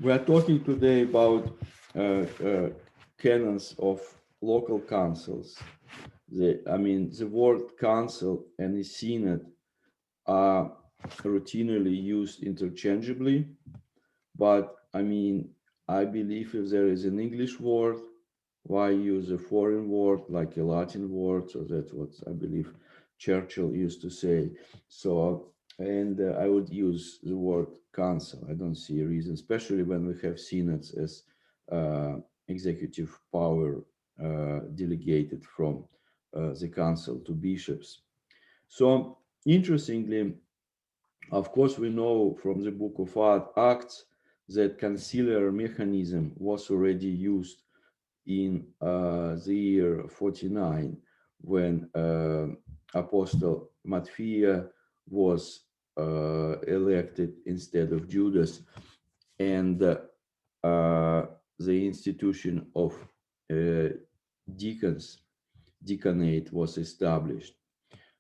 We are talking today about canons of local councils. The word council and the synod are routinely used interchangeably, but I believe if there is an English word, why use a foreign word like a Latin word? So that's what I believe Churchill used to say. So, and I would use the word council. I don't see a reason, especially when we have synods as executive power delegated from the council to bishops. So, interestingly, of course, we know from the book of Acts that conciliar mechanism was already used in the year 49 when Apostle Matthias was elected instead of Judas, and the institution of deaconate was established.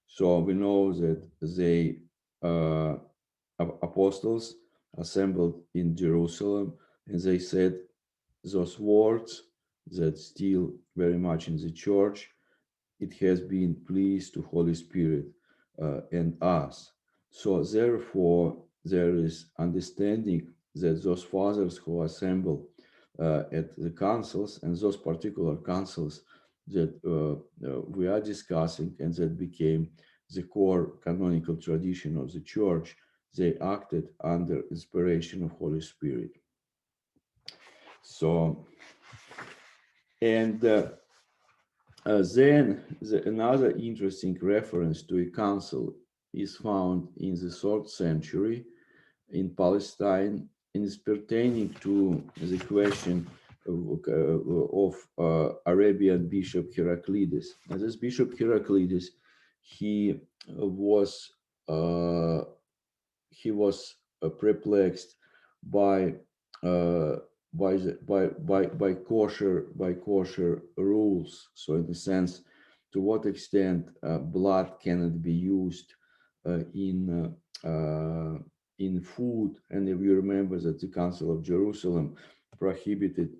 So we know that they apostles assembled in Jerusalem, and they said those words that still very much in the church. It has been pleased to Holy Spirit and us. So therefore, there is understanding that those fathers who assemble at the councils, and those particular councils that we are discussing and that became the core canonical tradition of the church, they acted under inspiration of Holy Spirit. So, and then another interesting reference to a council is found in the 3rd century in Palestine, and is pertaining to the question of Arabian Bishop Heraclides. And this Bishop Heraclides, he was perplexed by kosher rules. So in the sense, to what extent blood cannot be used in food. And if you remember that the Council of Jerusalem prohibited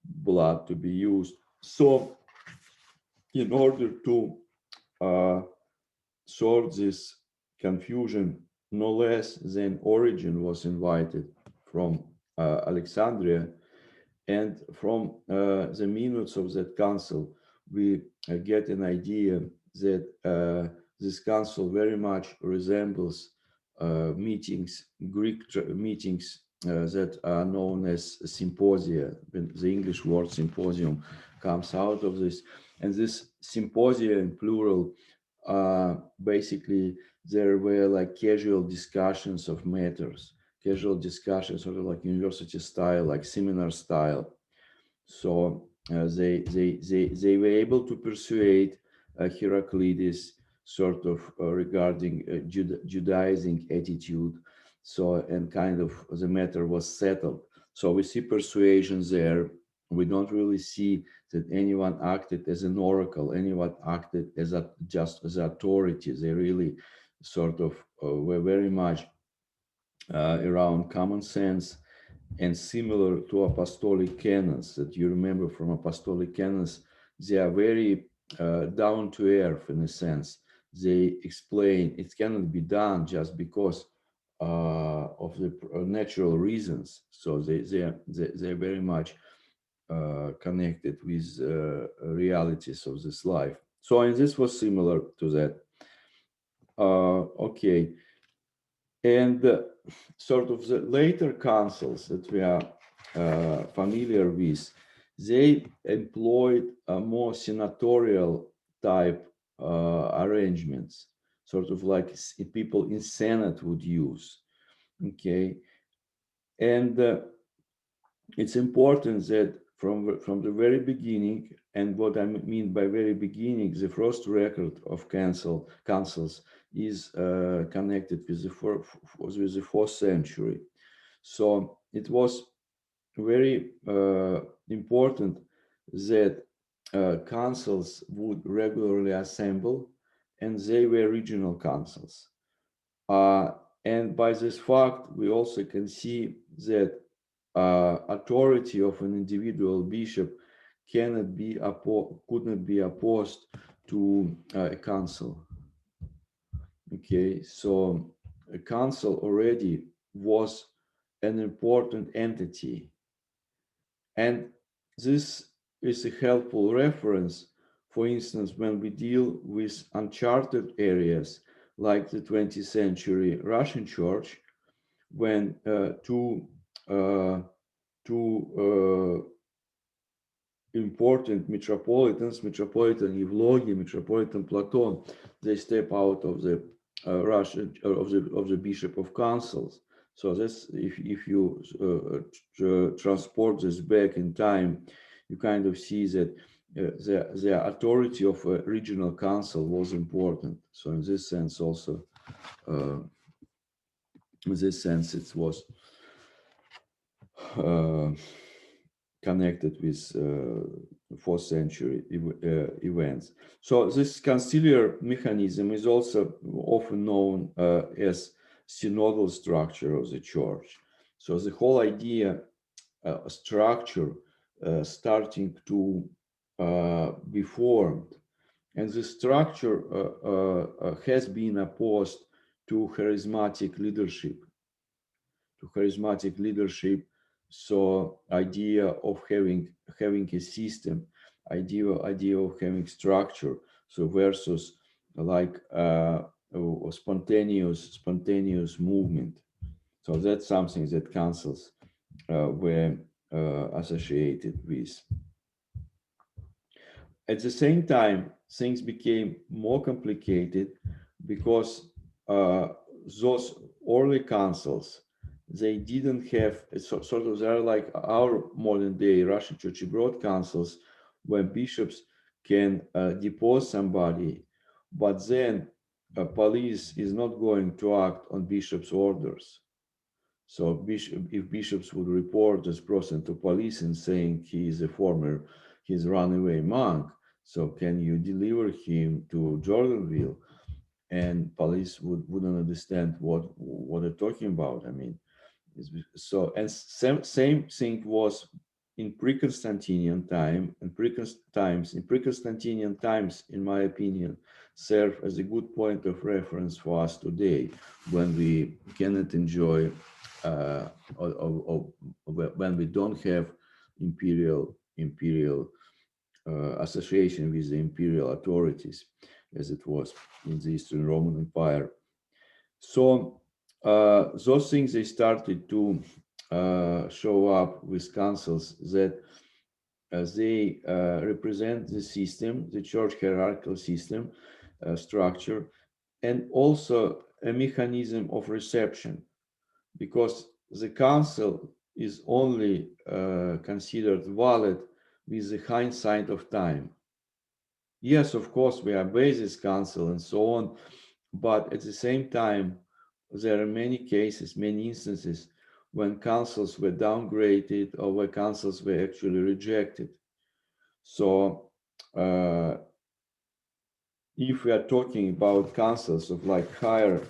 blood to be used. So in order to sort this confusion, no less than Origen was invited from Alexandria, and from the minutes of that council, we get an idea that this council very much resembles Greek meetings that are known as symposia. The English word symposium comes out of this, and this symposia in plural, basically there were like casual discussions of matters, casual discussions, sort of like university style, like seminar style. So they were able to persuade Heraclides sort of regarding Judaizing attitude. So, and kind of the matter was settled. So we see persuasion there. We don't really see that anyone acted as an oracle, anyone acted as just as authority. They really sort of were very much around common sense, and similar to apostolic canons that you remember from apostolic canons. They are very down to earth in a sense. They explain it cannot be done just because of the natural reasons. So they're very much connected with realities of this life. So, and this was similar to that. Okay. And sort of the later councils that we are familiar with, they employed a more senatorial type arrangements, sort of like people in Senate would use. Okay. And it's important that from the very beginning, and what I mean by very beginning, the first record of councils is connected with the 4th century. So it was very important that councils would regularly assemble, and they were regional councils. And by this fact, we also can see that authority of an individual bishop could not be opposed to a council. Okay, so a council already was an important entity, and this is a helpful reference, for instance, when we deal with uncharted areas like the 20th century Russian Church, when two important metropolitans, Metropolitan Evlogy, Metropolitan Platon, they step out of the Russian of the Bishop of Councils. So that's if you transport this back in time, you kind of see that the authority of a regional council was important. So in this sense, also, in this sense, it was connected with 4th century events. So this conciliar mechanism is also often known as synodal structure of the church. So the whole idea, structure starting to be formed, and the structure has been opposed to charismatic leadership. So idea of having a system, idea of having structure, so versus like spontaneous movement. So that's something that councils were associated with. At the same time, things became more complicated because those early councils, they didn't have sort of, they're like our modern day Russian Church Abroad councils, where bishops can depose somebody, but then police is not going to act on bishops' orders. So if bishops would report this person to police and saying he's a runaway monk, so can you deliver him to Jordanville? And police wouldn't understand what they're talking about. I mean, so, and same thing was in pre-Constantinian time, and pre-Constantinian times, in my opinion, serve as a good point of reference for us today when we cannot enjoy when we don't have imperial association with the imperial authorities, as it was in the Eastern Roman Empire. So those things, they started to show up with councils that they represent the system, the church hierarchical system structure, and also a mechanism of reception, because the council is only considered valid with the hindsight of time. Yes, of course, we obey this council and so on, but at the same time, there are many cases, many instances when councils were downgraded or where councils were actually rejected. So if we are talking about councils of like higher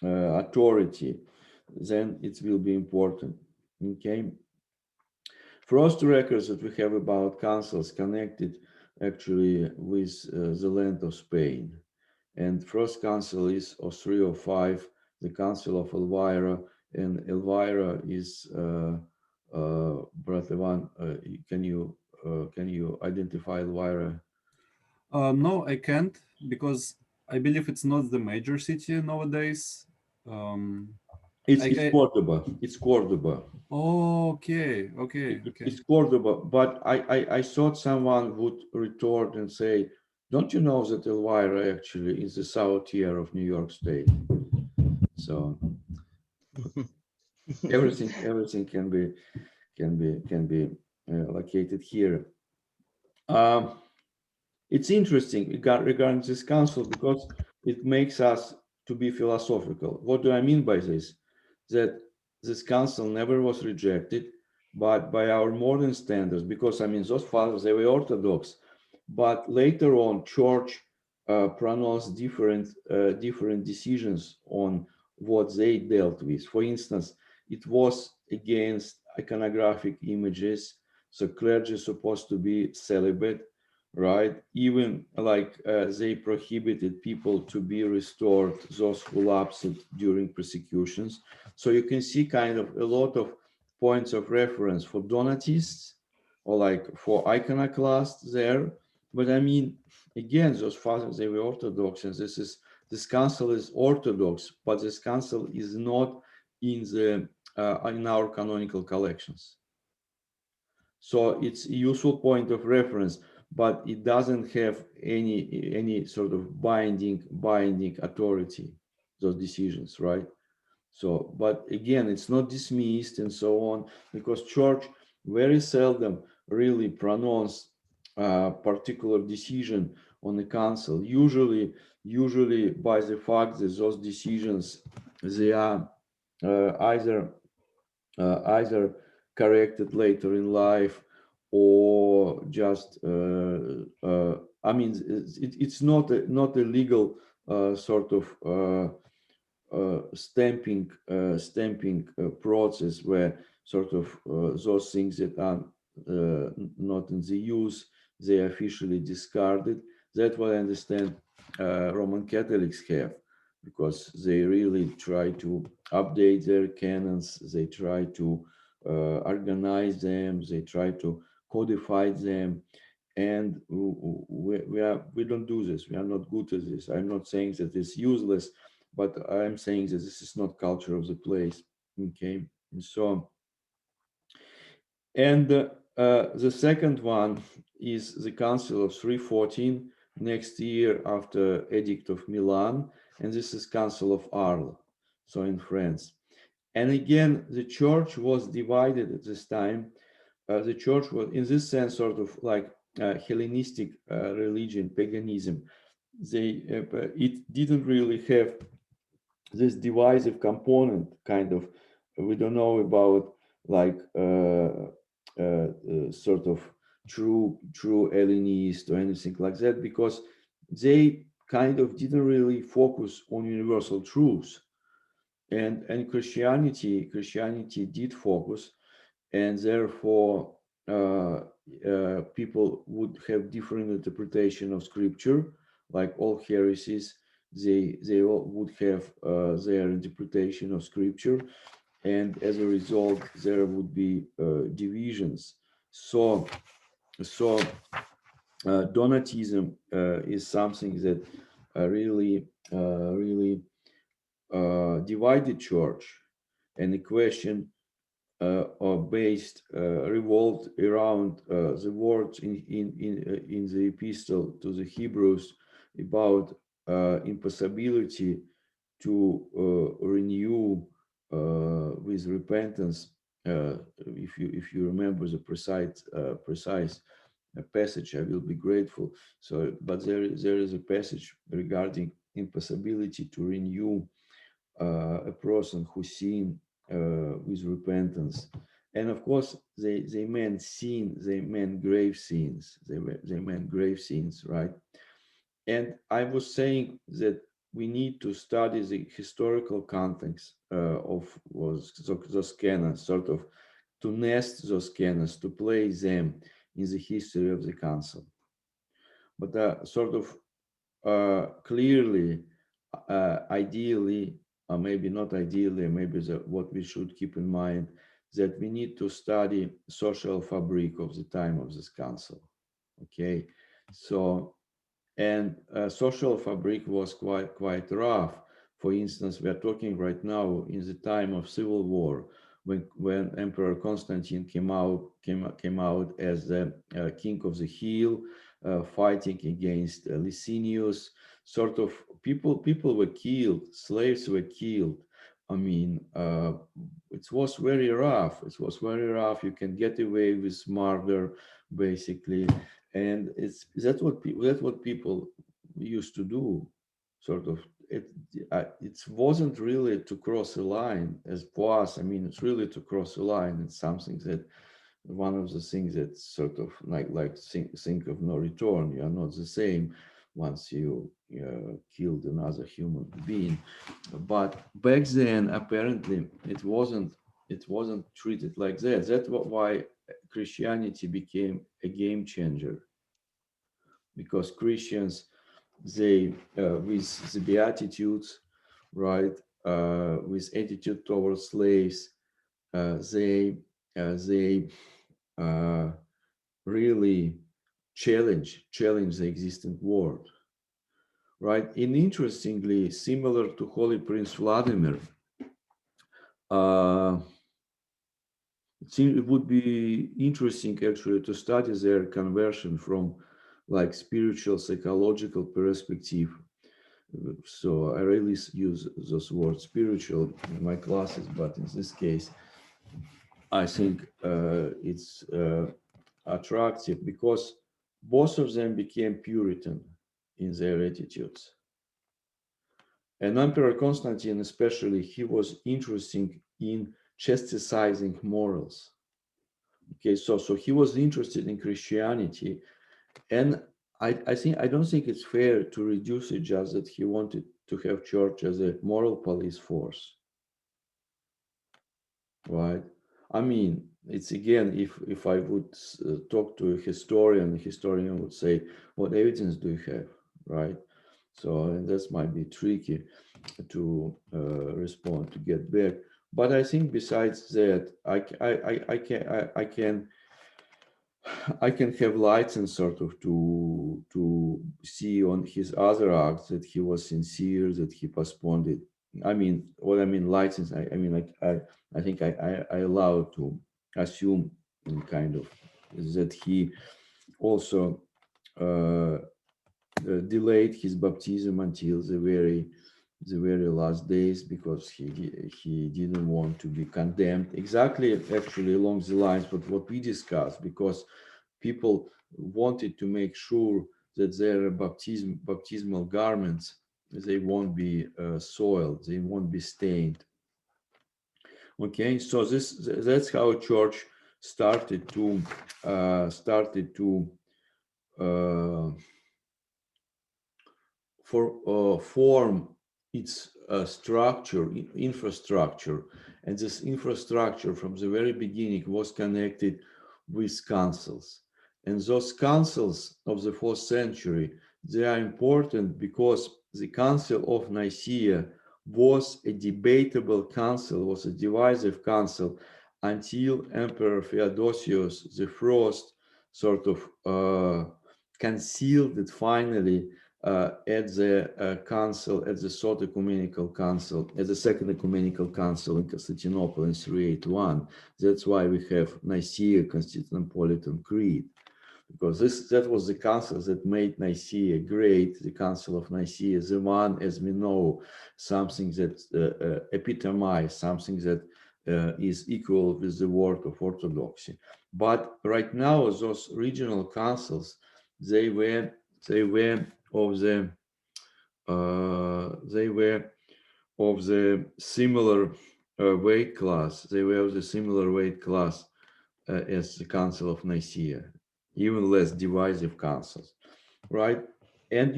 authority, then it will be important. Okay. First records that we have about councils connected actually with the land of Spain. And first council is 305, the Council of Elvira, and Elvira is Brother Ivan. Can you identify Elvira? No, I can't, because I believe it's not the major city nowadays. It's Cordoba. It's Cordoba. Oh, okay. It's Cordoba, but I thought someone would retort and say, don't you know that Elvira actually is the south tier of New York State? So everything can be located here. It's interesting regarding this council because it makes us to be philosophical. What do I mean by this? That this council never was rejected, but by our modern standards, because I mean, those fathers, they were Orthodox, but later on, church pronounced different decisions on what they dealt with. For instance, it was against iconographic images. So clergy is supposed to be celibate, right? Even like they prohibited people to be restored, those who lapsed during persecutions. So you can see kind of a lot of points of reference for Donatists or like for iconoclasts there. But I mean, again, those fathers, they were Orthodox, and this council is Orthodox, but this council is not in our canonical collections. So it's a useful point of reference, but it doesn't have any sort of binding authority, those decisions, right? So, but again, it's not dismissed and so on, because church very seldom really pronounce a particular decision on the council. Usually by the fact that those decisions, they are either corrected later in life, or just I mean, it's not a legal sort of stamping process where sort of those things that are not in the use, they are officially discarded. That's what I understand Roman Catholics have, because they really try to update their canons, they try to organize them, they try to codify them, and we don't do this. We are not good at this. I'm not saying that it's useless, but I'm saying that this is not culture of the place. Okay, and so, and the second one is the Council of 314 next year after Edict of Milan, and this is Council of Arlo, so in France. And again, the church was divided at this time. The church was, in this sense, sort of like Hellenistic religion, paganism. It didn't really have this divisive component, kind of. We don't know about like sort of true Hellenist or anything like that, because they kind of didn't really focus on universal truths, and Christianity did focus, and therefore people would have different interpretation of scripture, like all heresies. They all would have their interpretation of scripture, and as a result there would be divisions. So Donatism is something that really divided church, and the question revolved around the words in the epistle to the Hebrews about impossibility to renew with repentance. If you remember the precise passage, I will be grateful. So, but there is a passage regarding impossibility to renew a person who sinned with repentance. And of course, they meant sin, they meant grave sins, they meant grave sins, right? And I was saying that we need to study the historical context of those canons, sort of to nest those canons, to place them in the history of the council. But sort of clearly, ideally, or maybe not ideally, maybe what we should keep in mind, that we need to study social fabric of the time of this council. Okay, so, and social fabric was quite rough. For instance, we are talking right now in the time of civil war, when Emperor Constantine came out as the king of the hill, fighting against Licinius. Sort of people were killed, slaves were killed. I mean, it was very rough. It was very rough. You can get away with murder, basically, and that's what people used to do. Sort of, it wasn't really to cross a line as for us. I mean, it's really to cross a line. It's something that one of the things that sort of like think of no return. You are not the same once you killed another human being. But back then, apparently, it wasn't it wasn't treated like that. That's why Christianity became a game changer, because Christians, they with the Beatitudes, right, with attitude towards slaves, they really challenge the existing world, right? And interestingly, similar to Holy Prince Vladimir, it would be interesting actually to study their conversion from like spiritual psychological perspective. So I really use those words spiritual in my classes, but in this case I think it's attractive because both of them became Puritan in their attitudes. And Emperor Constantine especially, he was interested in chastising morals. Okay, so he was interested in Christianity, and I don't think it's fair to reduce it just that he wanted to have church as a moral police force, right? I mean, it's again, if I would talk to a historian, the historian would say, what evidence do you have, right? So and this might be tricky to respond, to get back. But I think besides that, I can have license sort of to see on his other acts that he was sincere, that he postponed it. I mean, what I mean license, I mean like I think I allow to assume in kind of that he also delayed his baptism until the very last days because he didn't want to be condemned exactly actually along the lines of what we discussed, because people wanted to make sure that their baptismal garments, they won't be soiled, they won't be stained. Okay, so that's how church started to form its structure, infrastructure, and this infrastructure from the very beginning was connected with councils. And those councils of the 4th century, they are important because the Council of Nicaea was a debatable council, was a divisive council until Emperor Theodosius I sort of concealed it finally at the council, at the Third Ecumenical Council, at the Second Ecumenical Council in Constantinople in 381. That's why we have Nicaea Constantinopolitan Creed, because that was the council that made Nicaea great, the Council of Nicaea, the one, as we know, something that epitomized, something that is equal with the word of orthodoxy. But right now, those regional councils, they were of the similar weight class. They were of the similar weight class as the Council of Nicaea, even less divisive councils, right? And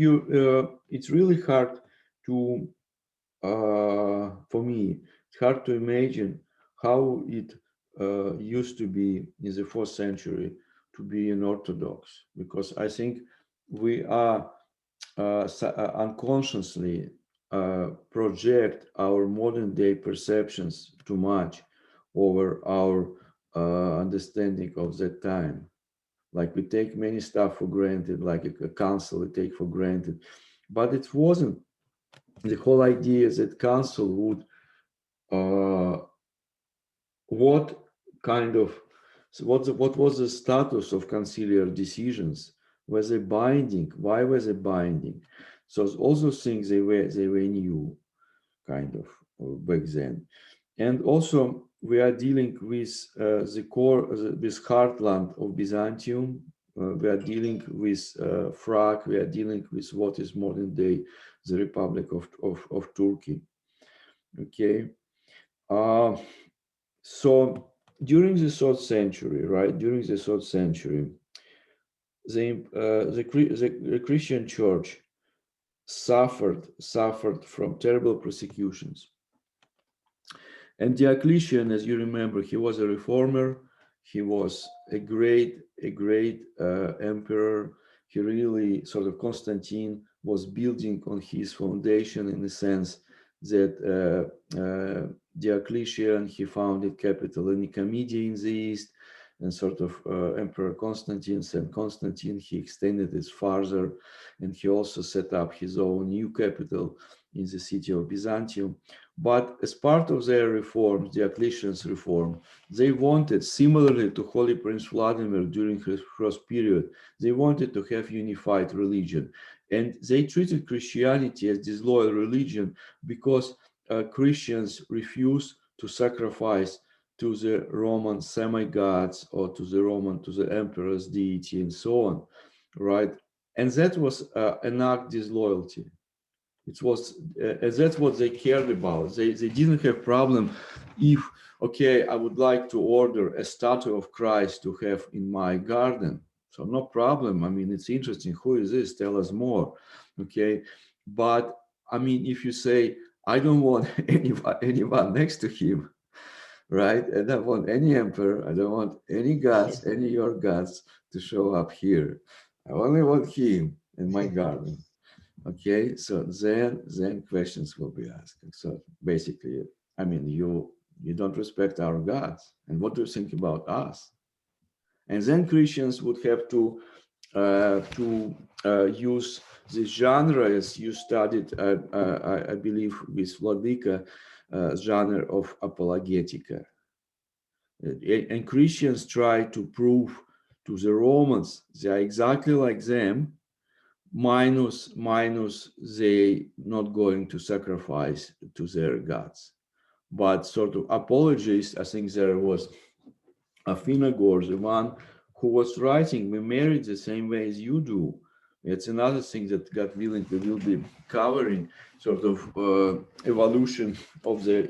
it's really hard to, for me, it's hard to imagine how it used to be in the 4th century to be an Orthodox, because I think we are unconsciously project our modern day perceptions too much over our understanding of that time. Like we take many stuff for granted, like a council we take for granted, but it wasn't the whole idea that council would what kind of what was the status of conciliar decisions? Were they binding? Why were they binding? So all those things they were new, kind of back then. And also we are dealing with the core, this heartland of Byzantium. We are dealing with Prague. We are dealing with what is modern day the Republic of Turkey. Okay. So during the 3rd century, right? During the 3rd century, the Christian Church suffered from terrible persecutions, And Diocletian, as you remember, he was a reformer. He was a great emperor. He really sort of, Constantine was building on his foundation in the sense that Diocletian, he founded capital in Nicomedia in the east, and sort of Emperor Constantine, Saint Constantine, he extended it farther, and he also set up his own new capital in the city of Byzantium. But as part of their reforms, Diocletian's reform, they wanted, similarly to Holy Prince Vladimir during his first period, they wanted to have unified religion. And they treated Christianity as disloyal religion because Christians refused to sacrifice to the Roman semi-gods or to the emperor's deity and so on, right? And that was an act of disloyalty. It was, that's what they cared about. They didn't have problem if, okay, I would like to order a statue of Christ to have in my garden. So no problem. I mean, it's interesting. Who is this? Tell us more. Okay. But I mean, if you say, I don't want anyone next to him, right? I don't want any emperor. I don't want any gods, any of your gods to show up here. I only want him in my garden. Okay, so then questions will be asked. So basically, I mean, you don't respect our gods, and what do you think about us? And then Christians would have to use this genre, as you studied, I believe, with Vladika, genre of apologetica. And Christians try to prove to the Romans they are exactly like them, minus they not going to sacrifice to their gods. But sort of apologists, I think there was Afinagor, the one who was writing, we married the same way as you do. It's another thing that, God willing, we will be covering, sort of evolution of the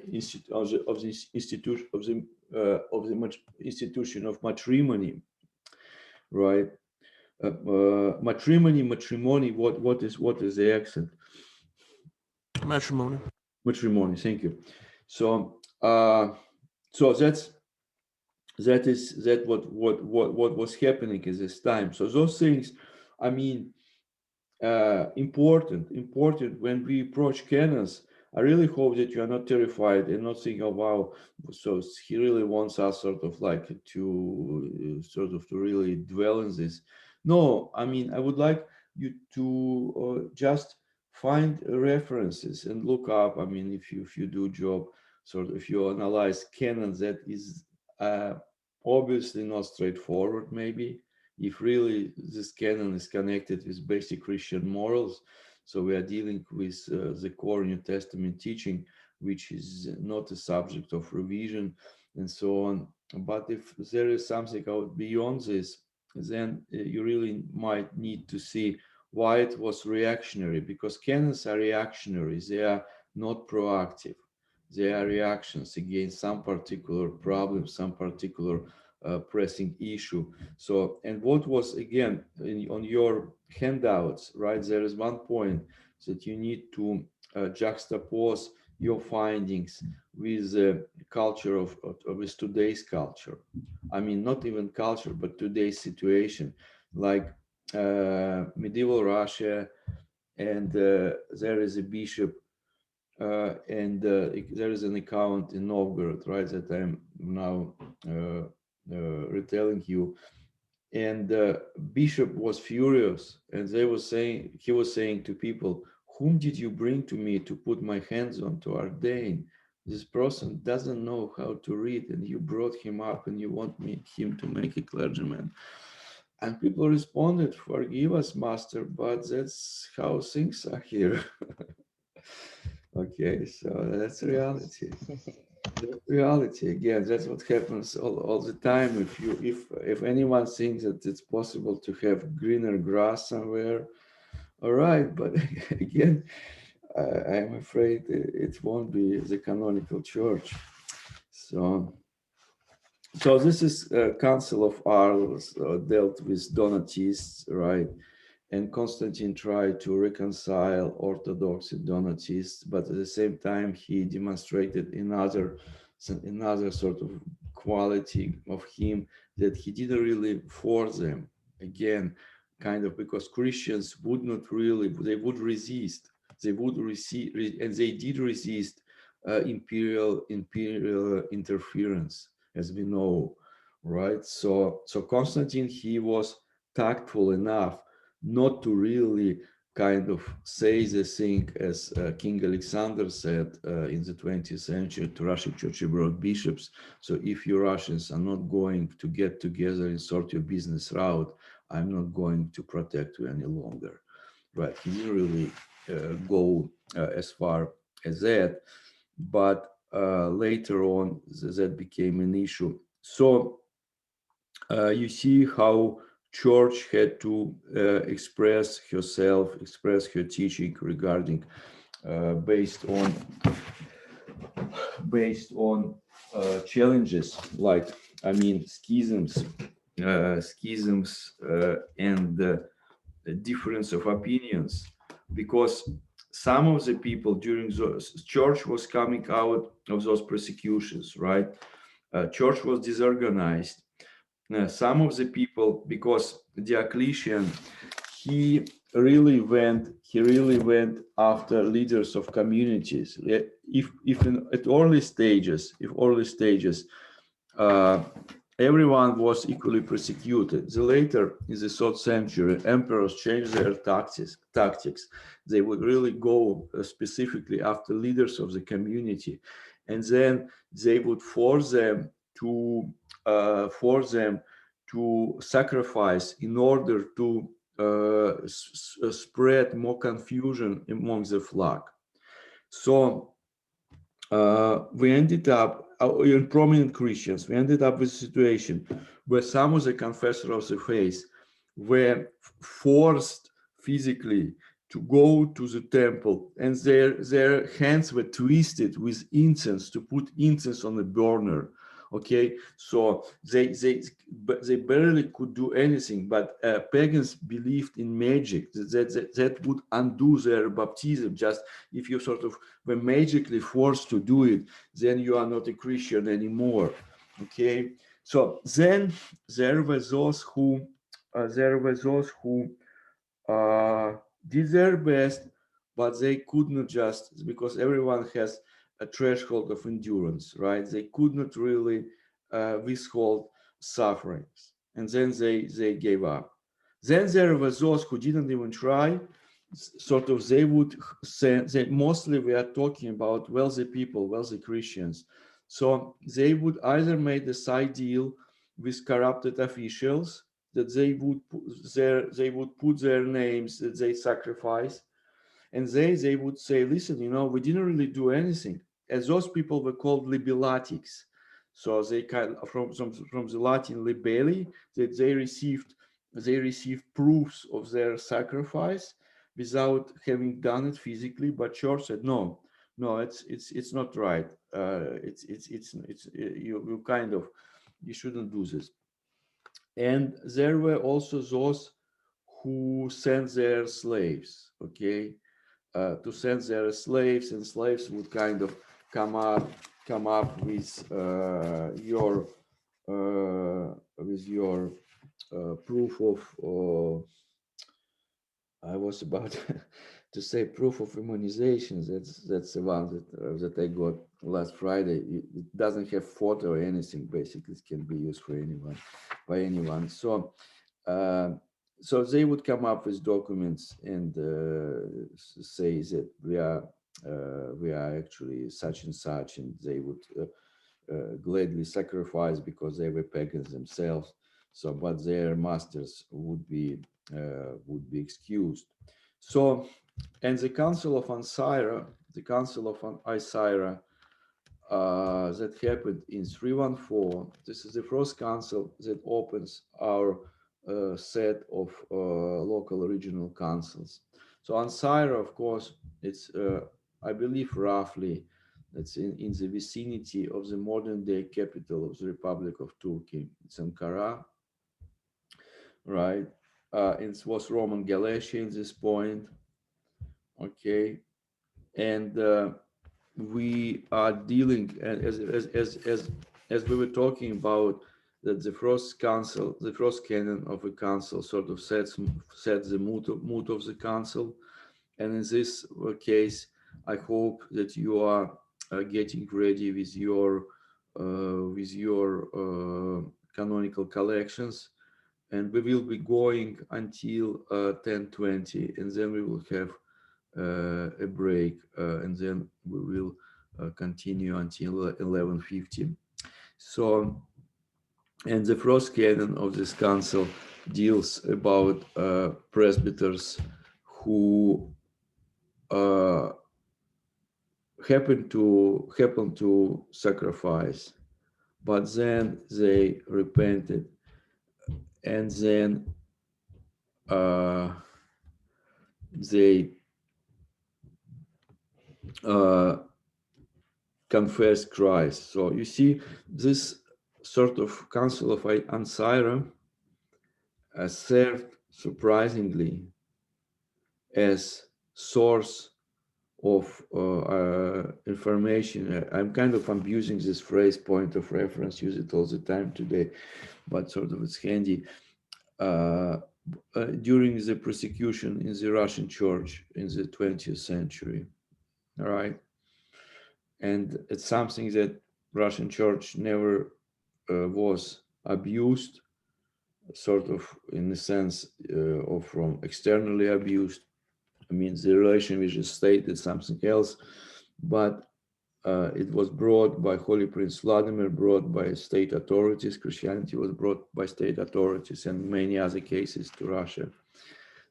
institution of matrimony, right? Matrimony, what is the accent? Matrimony. Matrimony, thank you. So so that what was happening at this time. So those things, I mean, important when we approach canons. I really hope that you are not terrified and not thinking, oh wow, so he really wants us sort of like to really dwell in this. No, I mean, I would like you to just find references and look up. I mean, if you do job, sort of, if you analyze canon, that is obviously not straightforward, maybe, if really this canon is connected with basic Christian morals. So we are dealing with the core New Testament teaching, which is not a subject of revision and so on. But if there is something out beyond this, then you really might need to see why it was reactionary, because canons are reactionary. They are not proactive. They are reactions against some particular problem, some particular pressing issue. So, and what was, again, on your handouts, right, there is one point that you need to juxtapose your findings with the culture with today's culture. I mean, not even culture, but today's situation, like medieval Russia, and there is a bishop, and there is an account in Novgorod, right, that I'm now retelling you. And the bishop was furious, and he was saying to people, whom did you bring to me to put my hands on to ordain? This person doesn't know how to read, and you brought him up and you want him to make a clergyman. And people responded, forgive us, master, but that's how things are here. Okay, so that's reality. Reality, again, that's what happens all the time. If anyone thinks that it's possible to have greener grass somewhere, all right, but again, I'm afraid it won't be the canonical church. So this is Council of Arlo, dealt with Donatists, right? And Constantine tried to reconcile Orthodox and Donatists, but at the same time, he demonstrated another another sort of quality of him, that he didn't really force them. Again, kind of, because Christians would not really, they would resist. They would receive, and they did resist imperial interference, as we know, right? So Constantine, he was tactful enough not to really kind of say the thing as King Alexander said in the 20th century to Russian church abroad bishops. So if you Russians are not going to get together and sort your business out, I'm not going to protect you any longer. Right? He didn't really go as far as that, but later on that became an issue. So you see how church had to express herself, express her teaching regarding based on challenges like, I mean, schisms and the difference of opinions, because some of the people during the church was coming out of those persecutions, right? Church was disorganized. Some of the people, because Diocletian, he really went after leaders of communities. If at early stages, uh, everyone was equally persecuted. The later, in the 3rd century, emperors changed their tactics. They would really go specifically after leaders of the community, and then they would force them to sacrifice in order to spread more confusion among the flock. So we ended up, in prominent Christians, we ended up with a situation where some of the confessors of the faith were forced physically to go to the temple, and their hands were twisted with incense to put incense on the burner. Okay, so they barely could do anything, but pagans believed in magic that would undo their baptism. Just if you sort of were magically forced to do it, then you are not a Christian anymore. Okay, so then there were those who did their best, but they could not, just because everyone has a threshold of endurance, right? They could not really withhold sufferings, and then they gave up. Then there were those who didn't even try. Sort of, they would say, mostly we are talking about wealthy people, wealthy Christians. So they would either make a side deal with corrupted officials, that they would put their names that they sacrifice, and they would say, listen, we didn't really do anything. As those people were called libellatics. So they kind of, from the Latin libelli, that they received proofs of their sacrifice without having done it physically. But church said, no, it's not right. You kind of, you shouldn't do this. And there were also those who sent their slaves, okay, to send their slaves, and slaves would kind of come up with your proof of I was about to say proof of immunization. That's the one that I got last Friday. It doesn't have photo or anything. Basically, it can be used for anyone, by anyone. So, so they would come up with documents and say that we are actually such and such, and they would gladly sacrifice because they were pagans themselves. So, but their masters would be excused. So, and the Council of Ancyra, that happened in 314. This is the first council that opens our set of local regional councils. So Ancyra, of course, it's I believe roughly it's in the vicinity of the modern day capital of the Republic of Turkey. It's Ankara, right? It was Roman Galatia at this point. Okay, and we are dealing, as we were talking about, that the first council, the first canon of a council sort of sets the mood of the council. And in this case, I hope that you are getting ready with your canonical collections, and we will be going until 10:20, and then we will have a break, and then we will continue until 11:50. So, and the first canon of this council deals about presbyters who happen to sacrifice, but then they repented, and then they confess Christ. So you see, this sort of Council of Ancyra served surprisingly as source of information. I'm kind of abusing this phrase, point of reference, use it all the time today, but sort of it's handy. During the persecution in the Russian church in the 20th century, all right? And it's something that Russian church never was abused, sort of in the sense of from externally abused. I mean, the relation with the state is something else, but it was brought by Holy Prince Vladimir, brought by state authorities. Christianity was brought by state authorities, and many other cases to Russia.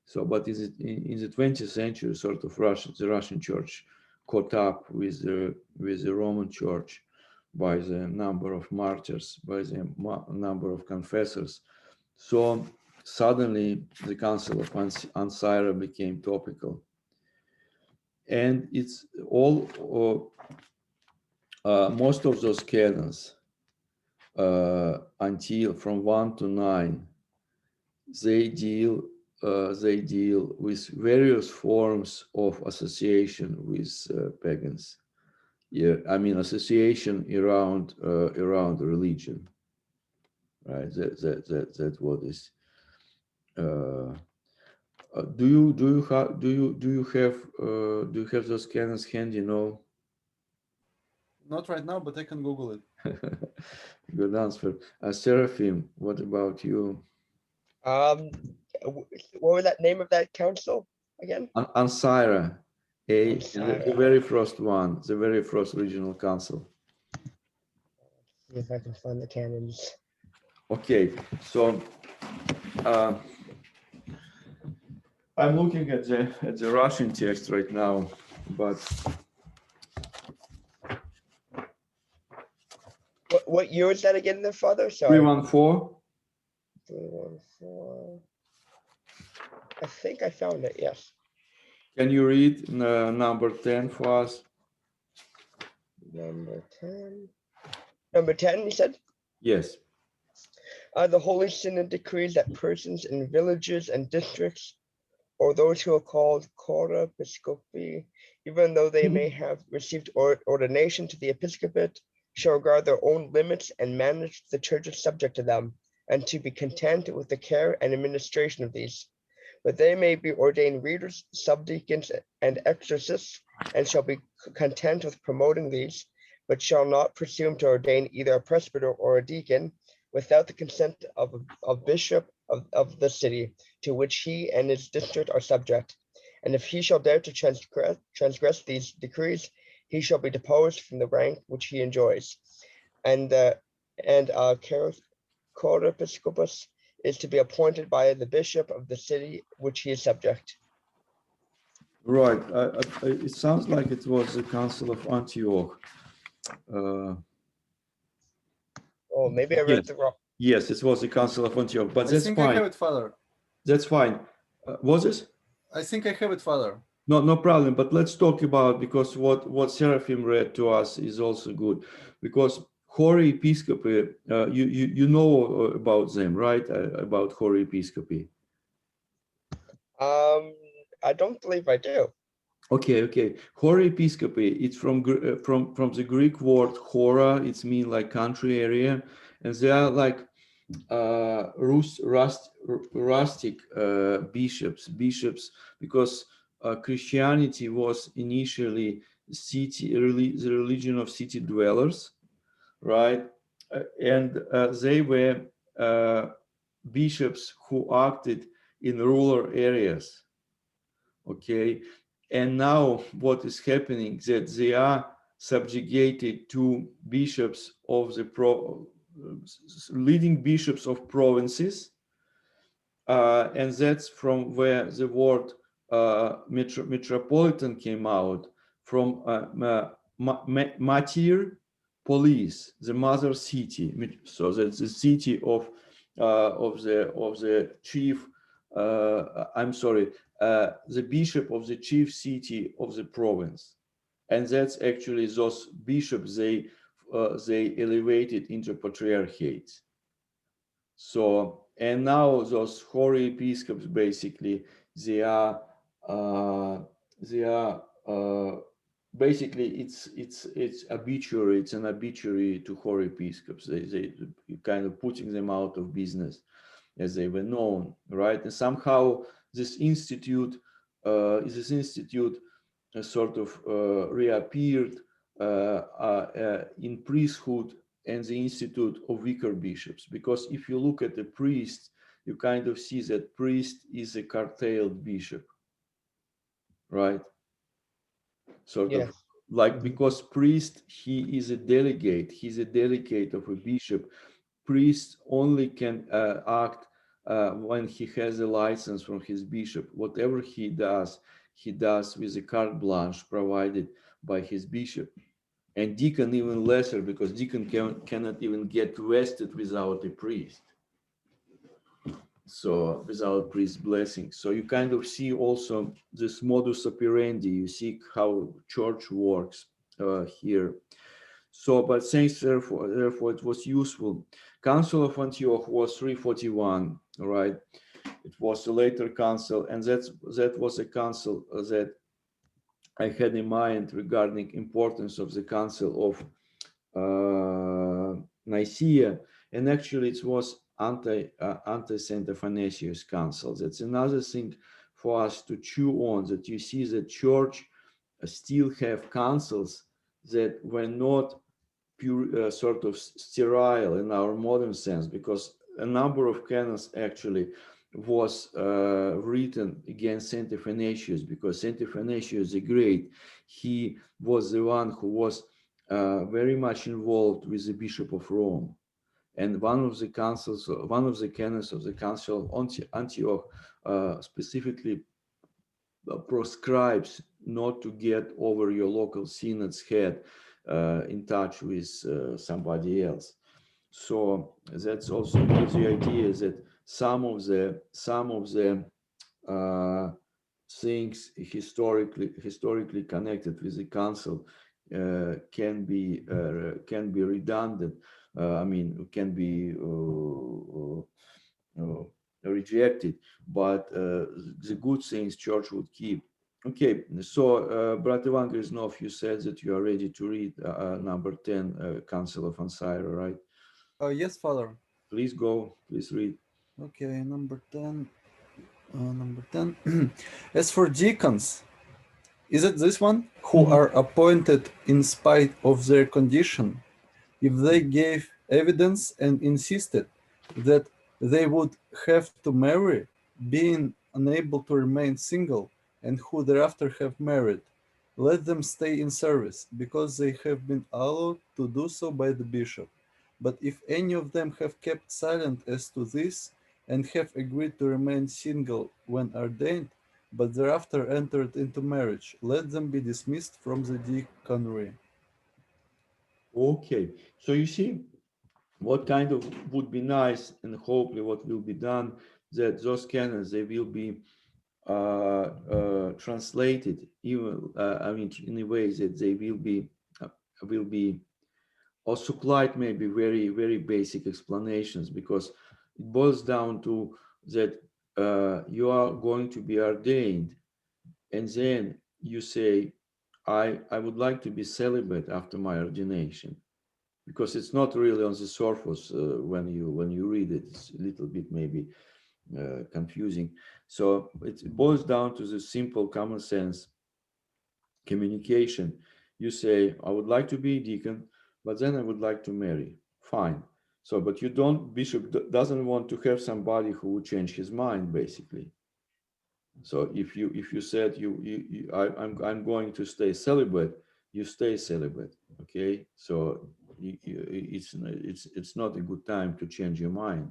So, but in the 20th century, sort of the Russian church caught up with the Roman church by the number of martyrs, by the number of confessors. So suddenly the Council of Ancyra became topical. And it's all, most of those canons, until from 1 to 9, they deal with various forms of association with pagans. Yeah, I mean association around religion, right? That what is. Do you have those canons handy? No. Not right now, but I can Google it. Good answer. Seraphim, what about you? What was that name of that council again? Ancyra, Ancyra. the very first one, the very first regional council. See if I can find the canons. Okay, so I'm looking at the Russian text right now, but What year is that again, there, Father? Sorry. 314. 314. I think I found it. Yes. Can you read number 10 for us? Number 10. Number 10, you said? Yes. The Holy Synod decrees that persons in villages and districts, or those who are called Cora Episcopi, even though they may have received ordination to the episcopate, shall regard their own limits and manage the churches subject to them, and to be content with the care and administration of these. But they may be ordained readers, subdeacons, and exorcists, and shall be content with promoting these, but shall not presume to ordain either a presbyter or a deacon without the consent of a bishop of the city to which he and his district are subject. And if he shall dare to transgress these decrees, he shall be deposed from the rank which he enjoys. And Chorepiscopus is to be appointed by the bishop of the city which he is subject. Right. It sounds like it was the Council of Antioch. Oh, maybe I read the wrong. Yes, it was the Council of Antioch, but I that's think fine. I have it, Father. That's fine. Was it? I think I have it, Father. No problem. But let's talk about, because what Seraphim read to us is also good, because Holy Episcopi, you know about them, right? About Holy Episcopi. I don't believe I do. Okay. Hora-episcopi, it's from the Greek word hora, it's mean like country area, and they are like rustic bishops, because Christianity was initially the religion of city dwellers, right? And they were bishops who acted in rural areas. Okay, and now what is happening that they are subjugated to bishops of the leading bishops of provinces, and that's from where the word metropolitan came out, from mater polis, the mother city. So that's the city of the chief. I'm sorry, the bishop of the chief city of the province, and that's actually those bishops they elevated into patriarchates. So, and now those hoary episcopes, basically they are basically it's obituary, it's an obituary to hoary episcopes. They kind of putting them out of business as they were known, right? And somehow this institute sort of reappeared in priesthood and the institute of vicar bishops, because if you look at the priest, you kind of see that priest is a curtailed bishop, right? Sort of like, because priest, he's a delegate of a bishop. Priest only can act when he has a license from his bishop. Whatever he does with a carte blanche provided by his bishop. And deacon even lesser, because deacon cannot even get vested without a priest. So without priest blessing. So you kind of see also this modus operandi. You see how church works here. So, but thanks, therefore it was useful. Council of Antioch was 341, right? It was a later council, and that was a council that I had in mind regarding importance of the Council of Nicaea, and actually it was anti-Saint Athanasius Council. That's another thing for us to chew on, that you see the church still have councils that were not pure, sort of sterile in our modern sense, because a number of canons actually was written against Saint Athanasius, because Saint Athanasius the Great, he was the one who was very much involved with the Bishop of Rome. And one of the canons of the Council of Antioch specifically proscribes not to get over your local synod's head in touch with somebody else. So that's also gives the idea that some of the things historically connected with the council can be redundant. I mean, can be rejected, but the good things church would keep. Okay, so Brother Ivan Grisnov, you said that you are ready to read number 10, Council of Ancyra, right? Yes, Father. Please go, please read. Okay, number 10. Number 10. As for deacons, is it this one? Who are appointed in spite of their condition, if they gave evidence and insisted that they would have to marry, being unable to remain single, and who thereafter have married, let them stay in service, because they have been allowed to do so by the bishop. But if any of them have kept silent as to this, and have agreed to remain single when ordained, but thereafter entered into marriage, let them be dismissed from the deaconry. Okay, so you see what kind of would be nice, and hopefully what will be done, that those canons, they will be translated, even I mean, in a way that they will be or supplied maybe very basic explanations, because it boils down to that you are going to be ordained, and then you say, I would like to be celibate after my ordination, because it's not really on the surface when you read it. It's a little bit maybe confusing. So it boils down to the simple common sense communication. You say, I would like to be a deacon, but then I would like to marry. Fine. So, but you don't, bishop doesn't want to have somebody who would change his mind, basically. So if you said I'm going to stay celibate, you stay celibate. Okay. So it's not a good time to change your mind.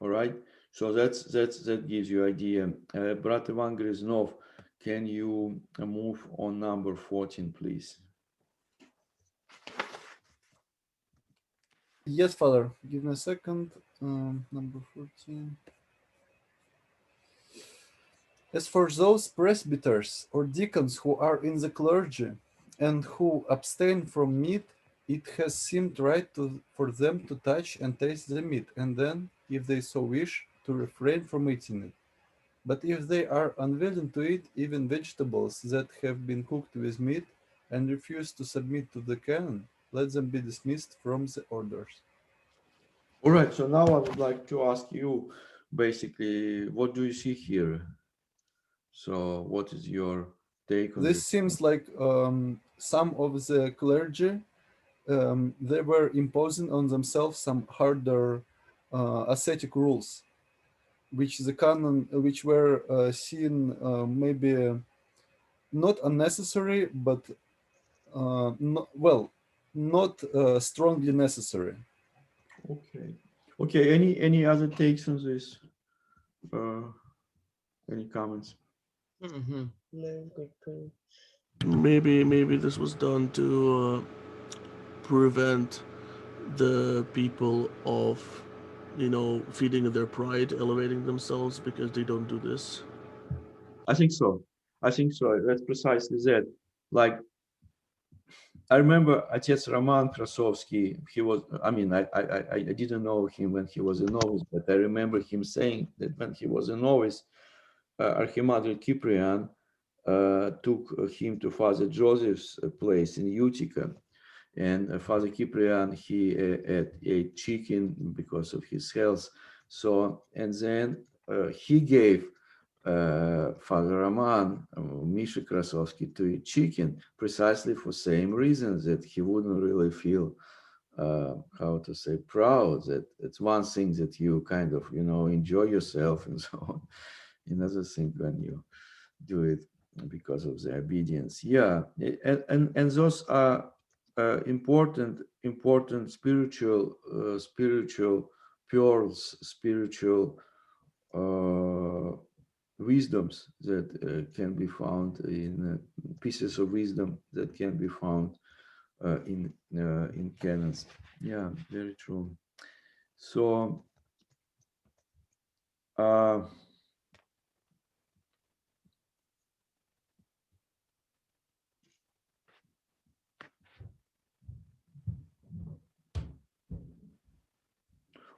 All right. So that gives you idea. Brat Ivan Griznov, can you move on number 14, please? Yes, Father. Give me a second. Number 14. As for those presbyters or deacons who are in the clergy and who abstain from meat, it has seemed right for them to touch and taste the meat, and then, if they so wish, to refrain from eating it. But if they are unwilling to eat even vegetables that have been cooked with meat and refuse to submit to the canon, let them be dismissed from the orders. All right. So now I would like to ask you, basically, what do you see here? So what is your take on This this? seems like some of the clergy they were imposing on themselves some harder ascetic rules, which the canon, which were seen maybe not unnecessary, but not strongly necessary. Okay. Okay. Any other takes on this? Any comments? Mhm. No, good. Maybe this was done to prevent the people of, feeding their pride, elevating themselves, because they don't do this. I think so. I think so. That's precisely that. Like, I remember Отец Roman Krasovsky. He was, I mean, I didn't know him when he was a novice, but I remember him saying that when he was a novice, Archimandrite Cyprian took him to Father Joseph's place in Utica. And Father Cyprian, he ate chicken because of his health. So, and then he gave Father Roman, Misha Krasovsky, to eat chicken precisely for same reasons, that he wouldn't really feel, how to say, proud. That it's one thing that you kind of, enjoy yourself and so on. Another thing when you do it because of the obedience. Yeah, and those are important spiritual pearls, spiritual wisdoms that can be found in pieces of wisdom that can be found in canons. Yeah, very true. So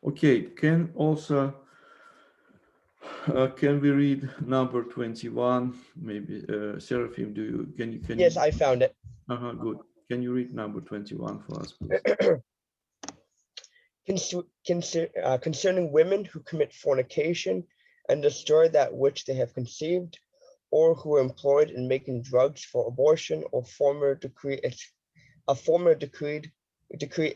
okay, can we read number 21? Maybe Seraphim, can you Yes, I found it. good. Can you read number 21 for us, please? Concerning women who commit fornication and destroy that which they have conceived, or who are employed in making drugs for abortion, or a former decree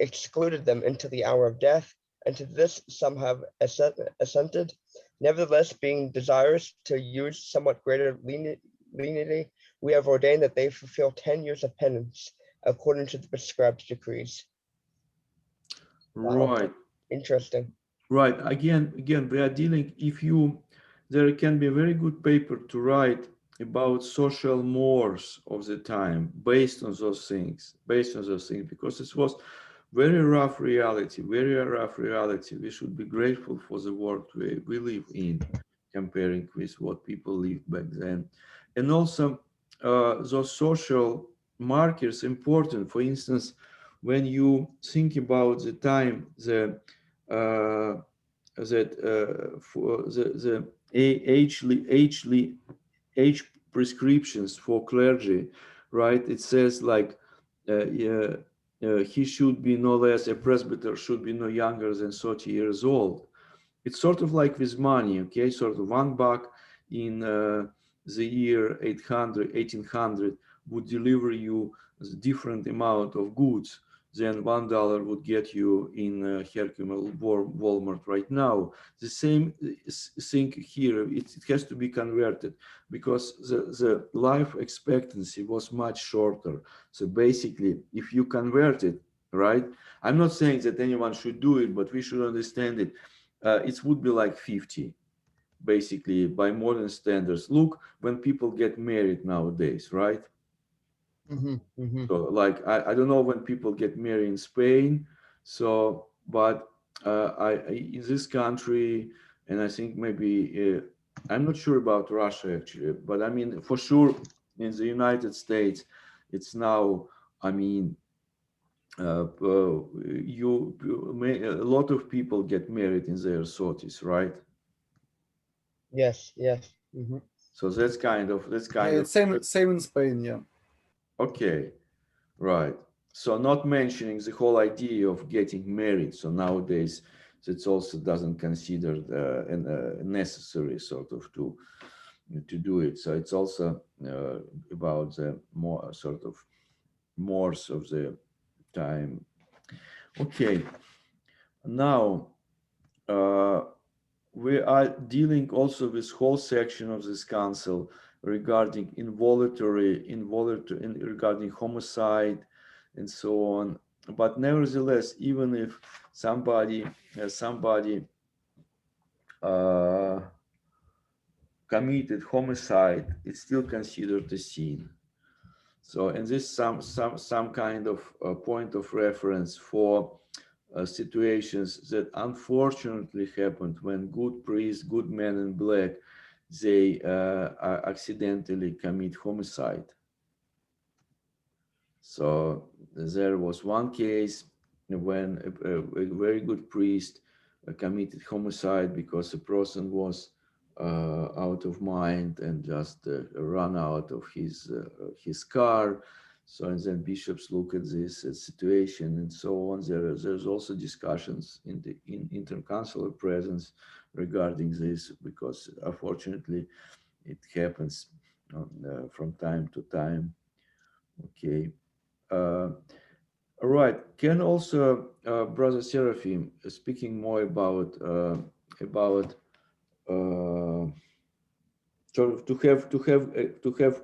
excluded them until the hour of death, and to this some have assented. Nevertheless, being desirous to use somewhat greater leniency, we have ordained that they fulfill 10 years of penance according to the prescribed decrees. Wow. Right. Interesting. Right. Again, we are dealing, there can be a very good paper to write about social mores of the time based on those things, because it was very rough reality. We should be grateful for the world we live in, comparing with what people lived back then. And also those social markers important. For instance, when you think about the time for the age prescriptions for clergy, right? It says like he should be no less, a presbyter should be no younger than 30 years old. It's sort of like with money, okay? Sort of $1 in the year 1800 would deliver you a different amount of goods than $1 would get you in Herkimer Walmart right now. The same thing here, it has to be converted because the life expectancy was much shorter. So basically, if you convert it, right? I'm not saying that anyone should do it, but we should understand it. It would be like 50, basically, by modern standards. Look, when people get married nowadays, right? So like, I don't know when people get married in Spain. So, but in this country, and I think maybe, I'm not sure about Russia actually, but I mean, for sure in the United States, it's now, I mean, a lot of people get married in their 30s, right? Yes, yes. So that's kind of Same in Spain, yeah. okay, right. So not mentioning the whole idea of getting married. So nowadays, that also doesn't consider necessary sort of to do it. So it's also about the more sort of mores of the time. Okay, now we are dealing also with whole section of this council regarding regarding homicide and so on. But nevertheless, even if somebody committed homicide, it's still considered a sin. So, and this some kind of point of reference for situations that unfortunately happened when good priests, good men in black, they accidentally commit homicide. So there was one case when a very good priest committed homicide because a person was out of mind and just run out of his car. So, and then bishops look at this situation and so on. There's also discussions in interconsular presence regarding this, because unfortunately it happens from time to time. Okay. All right. Can also Brother Seraphim speaking more about sort of to have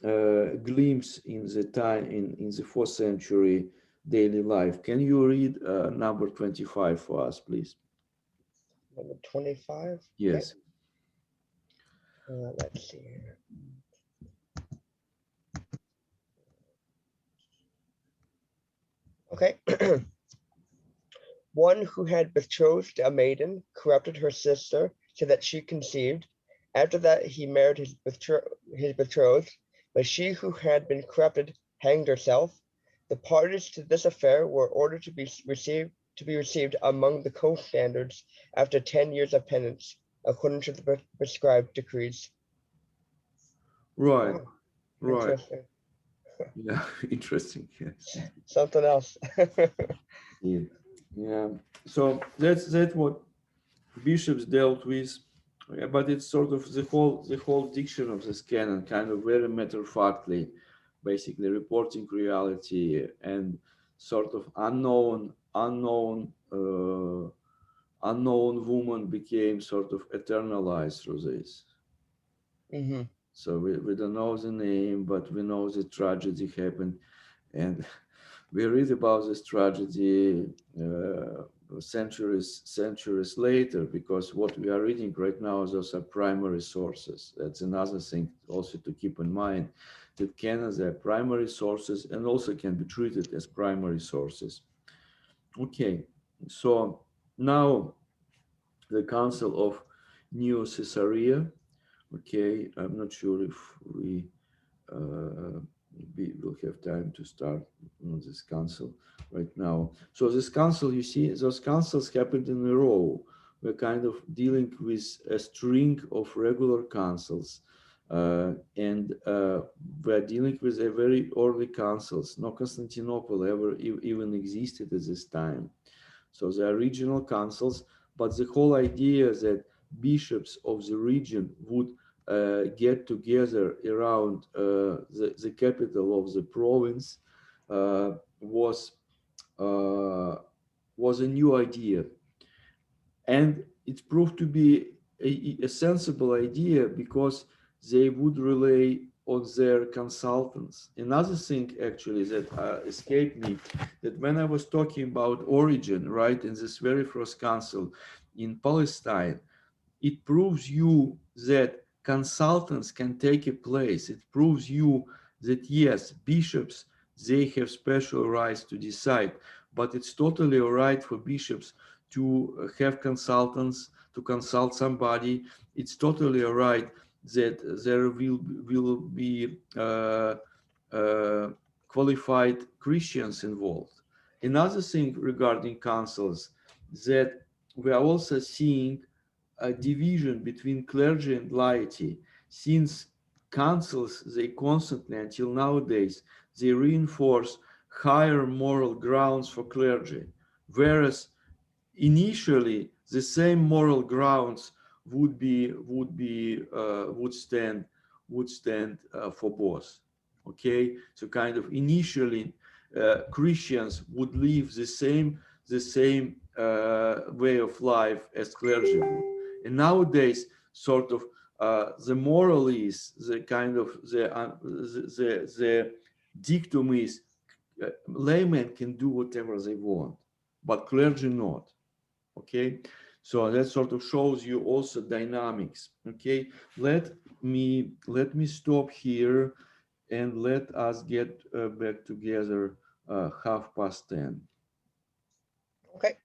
a glimpse in the time in the 4th century daily life. Can you read number 25 for us, please? Number 25. Yes. Okay. Let's see here. Okay. One who had betrothed a maiden corrupted her sister so that she conceived. After that, he married his betrothed, but she who had been corrupted hanged herself. The parties to this affair were ordered to be received among the co-standards after 10 years of penance, according to the prescribed decrees. Right. Wow. Right. Interesting. Yeah. Interesting. Yes. Something else. Yeah. So that's what bishops dealt with, but it's sort of the whole diction of this canon, kind of very matter-of-factly, basically reporting reality, and sort of unknown woman became sort of eternalized through this. So we don't know the name, but we know the tragedy happened, and we read about this tragedy centuries later, because what we are reading right now, those are primary sources. That's another thing also to keep in mind, that canons are primary sources and also can be treated as primary sources. Okay, so now the Council of New Caesarea. Okay, I'm not sure if we will have time to start on this council right now. So this council, you see, those councils happened in a row. We're kind of dealing with a string of regular councils And we're dealing with a very early councils. No Constantinople ever even existed at this time. So the regional councils, but the whole idea that bishops of the region would get together around the capital of the province was a new idea. And it proved to be a sensible idea because they would rely on their consultants. Another thing actually that escaped me, that when I was talking about origin, right, in this very first council in Palestine, it proves you that consultants can take a place. It proves you that yes, bishops, they have special rights to decide, but it's totally all right for bishops to have consultants, to consult somebody. It's totally all right that there will be qualified Christians involved. Another thing regarding councils, that we are also seeing a division between clergy and laity. Since councils, they constantly, until nowadays, they reinforce higher moral grounds for clergy, whereas initially the same moral grounds would stand for both. Okay, so kind of initially Christians would live the same way of life as clergy would, and nowadays sort of the moral is the kind of the dictum is laymen can do whatever they want, but clergy not. Okay, so that sort of shows you also dynamics. Okay, let me stop here and let us get back together 10:30. Okay.